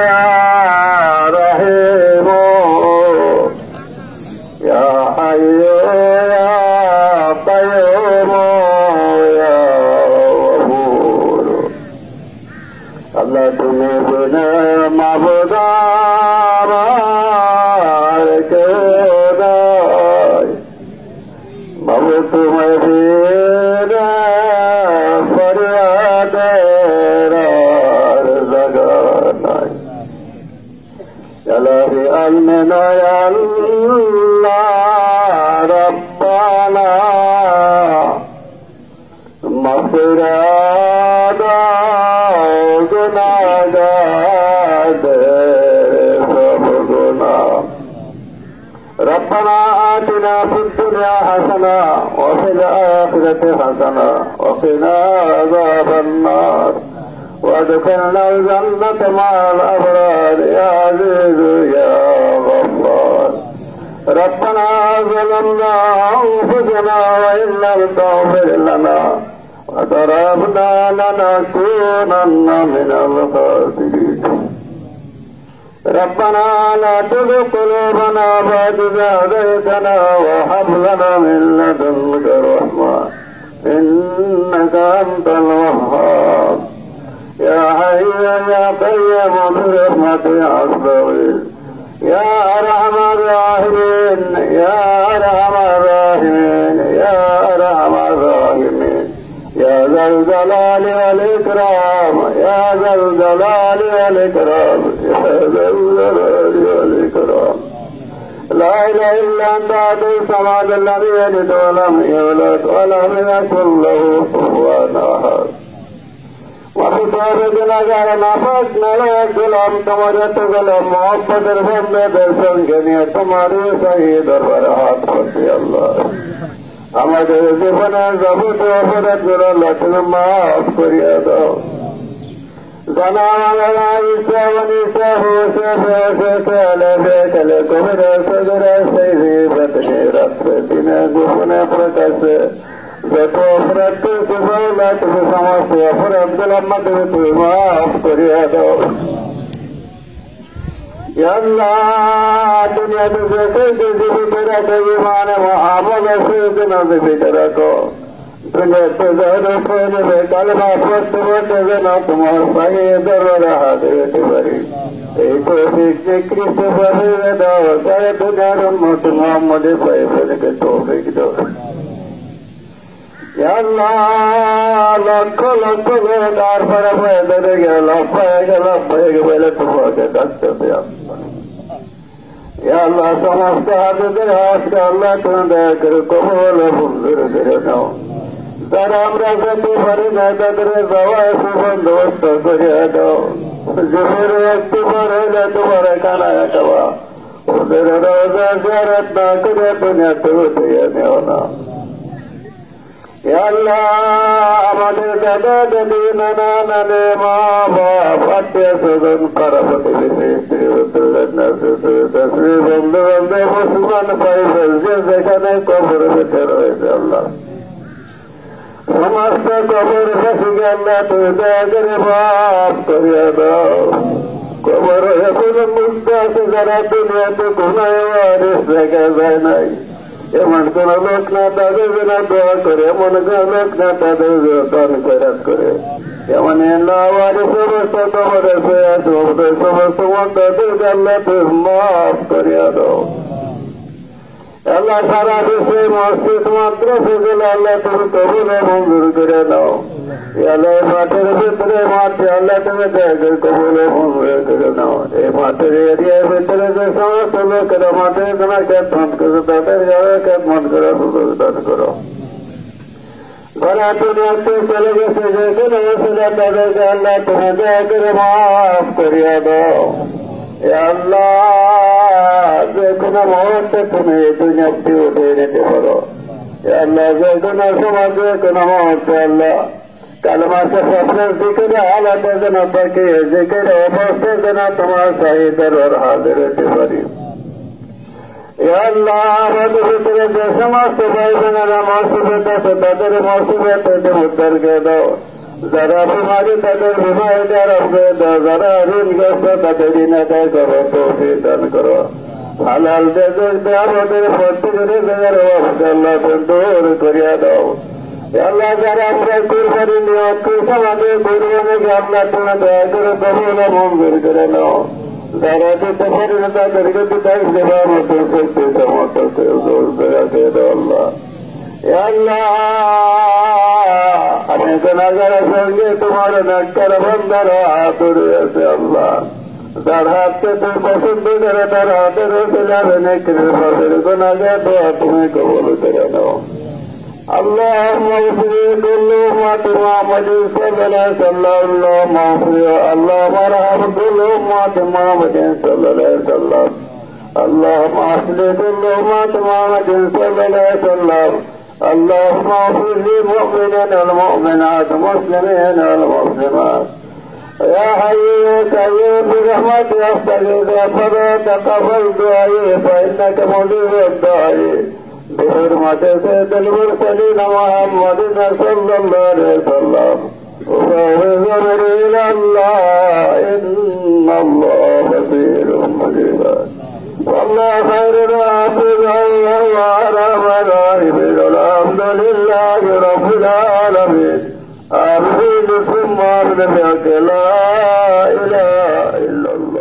يا رحيم يا حي يا قيوم يا غفور الله তুমি বিনা মাবুদ আমার কেউ নাই মাবুদ তুমি বিনা ফরিয়াদের আর জায়গা নাই ইলাহি আলমিনা ইয়া আল্লাহ রব্বানা মাগফিরাত ربنا آتنا في الدنيا حسنة وفي الآخرة حسنة وقنا عذاب النار وادخلنا الجنة مع الأبرار يا عزيز يا غفار ربنا ظلمنا أنفسنا وإن لم تغفر لنا وترحمنا لنكونن من الخاسرين ربنا لا تزغ قلوبنا بعد إذ هديتنا وهب لنا من لدنك رحمة إنك أنت الوهاب يا حي يا قيوم برحمتك أستغيث يا أرحم الراحمين يا أرحم الراحمين يا أرحم الراحمين يا ذا الجلال والإكرام يا ذا الجلال والإكرام يا ذا الجلال والإكرام لا إله إلا أنت أحد الصمد الذي يلد ولم يولد ولم يكن له كفوا أحد وبطارقنا جعلنا فاتنا لك غلام تمرت غلام محبت الفضل درسن جنية تمہاری صحیح دربارات فتی اللہ আমাদের জীবনে যাবতীয় অপরাধ গুলো আল্লাহ তুমি মাফ করিয়া দাও জানা আমাদের ইচ্ছা অনিচ্ছা হুসে ফেসে খেলে বেখেলে কবিরা সগরা সেই জীবনে রাত্রে দিনে গোপনে প্রকাশে যত অপরাধ করেছে আল্লাহ তুমি সমস্ত অপরাধ গুলো আমাদের তুমি মাফ করিয়া দাও আল্লাহ দুনিয়াতে যে জীবিত রাখো ইমান আমল সেদিনও জীবিত রাখো দুনিয়াতে যারা নেবে কালেমা পড়তে পড়তে যেন তোমার পায়ে দরবারে হাজির হতে পারি এই তৌফিক যে খ্রিস্ট পাঠিয়ে দাও তাই দুনিয়ার উম্মত মুহাম্মদের পায়ে ফেলকে তৌফিক দাও আল্লাহ লক্ষ লক্ষ লোক আর পরে পায়ে ধরে গেল পায়ে গেলে তোমাকে ডাকতে হবে আল্লাহ সমস্ত হাজাদের হাজকে আল্লাহ তুমি দয়া করে কবল মঞ্জুর করে নাও যারা আমরা যেতে পারি না তাদের যাওয়ার সুবন্দোবস্ত করিয়া দাও জমির একটু পরে তোমার খানা খাওয়া ওদের রোজা জিয়ারত না করে দুনিয়াতে উঠিয়ে নেও না আল্লাহ আমাদের দাদা দাদি নানা নানি মা বাপ আত্মীয় স্বজন পাড়া প্রতিবেশী স্ত্রী বন্ধু বান্ধব মুসলমান ভাই যে যেখানে কবর বেঁচে রয়েছে আল্লাহ সমস্ত কবর ফাঁসিকে আল্লাহ তুমি দয়া করে মাফ করিয়া দাও কবর এখন মুক্ত আছে যারা দুনিয়াতে কোনো দেখা যায় নাই এমন কোন লোক না তাদের জন্য দোয়া করে এমন কোন লোক না তাদের দান খয়রাত করে এমন সমস্ত কবরে সমস্ত মন্ত্রদেরকে আল্লাহ তুমি মাফ করিয়া দাও আল্লাহ সারা দেশে মসজিদ মাত্র সেগুলো আল্লাহ তুমি কবুলে মঞ্জুর করে নাও আল্লাহ মাঠের ভিতরে মাঠে আল্লাহ তুমি কবুলে মঞ্জুর করে নাও এই মাঠের এরিয়ার ভিতরে যে সমস্ত লোকেরা মাঠে তোমার খ্যাতমত করে তাদের যারা খ্যাতমত করে সুযোগ দান করো ঘরে দুনিয়াতে চলে গেছে যেখানে ছিল তাদেরকে আল্লাহ তুমি দয়া করে মাফ করিয়া দাও আল্লাহ যে কোনো মুহূর্তে তুমি এই দুনিয়াতে উঠে নিতে পারো আল্লাহ যে কোনো সময় যে কোনো মুহূর্তে আল্লাহ কালমাসে স্বপ্নের দিকে আলাদা যেন থাকে যেখানে অবস্থায় যেন তোমার চাহিদার ওর হাজির হতে পারি আল্লাহ আমাদের ভিতরে যে সমস্ত ভাই বোনেরা মসজিদে আছে তাদের মসজিদে থেকে উদ্ধারকে দাও যারা বিমারি তাদের বিমারিটা রবে দাও, যারা ঋণগ্রস্ত তাদের ঋণ আদায় করো, তৌফিক দান করো। হালাল দেশে আমাদের প্রত্যেকের জায়গার অবস্থা আল্লাহ দূর করিয়া দাও। আল্লাহ যারা আমরা কুরবানি নিয়ত করছে আমাদের কুরবানিকে আল্লাহ তোমরা দয়া করে কবুল ও মঞ্জুর করে নাও। যারা দিতে পারে না তাদেরকে বিদায় দেওয়া মতো শক্তি সমর্থ রাখে দাও আল্লাহ। আল্লাহ আমি গুনাহগারের সঙ্গে তোমার নেককার বান্দারা হাত রয়েছে আল্লাহ, যার হাতকে তুমি পছন্দ করে তার হাতের রসিলারে নেককারের পাশের গুনাহগার দোয়া তুমি কবুল করে নাও। اللهم اغفر كل أمة محمد صلى الله عليه وسلم. اللهم ارحم كل أمة محمد صلى الله عليه وسلم. اللهم اصلح كل أمة محمد صلى الله عليه وسلم. اللهم اغفر للمؤمنين والمؤمنات والمسلمين والمسلمات. يا حي يا قيوم برحمتك استغيث فلا تقبل دعائي فإنك مجيب الدعاء. بحرمة سيد المرسلين محمد صلى الله عليه وسلم. وفوض إلى الله إن الله بصير مجيب. والله خير حافظا وهو أرحم الراحمين. الحمد لله رب العالمين. آمين ثم آمين بك لا إله إلا الله.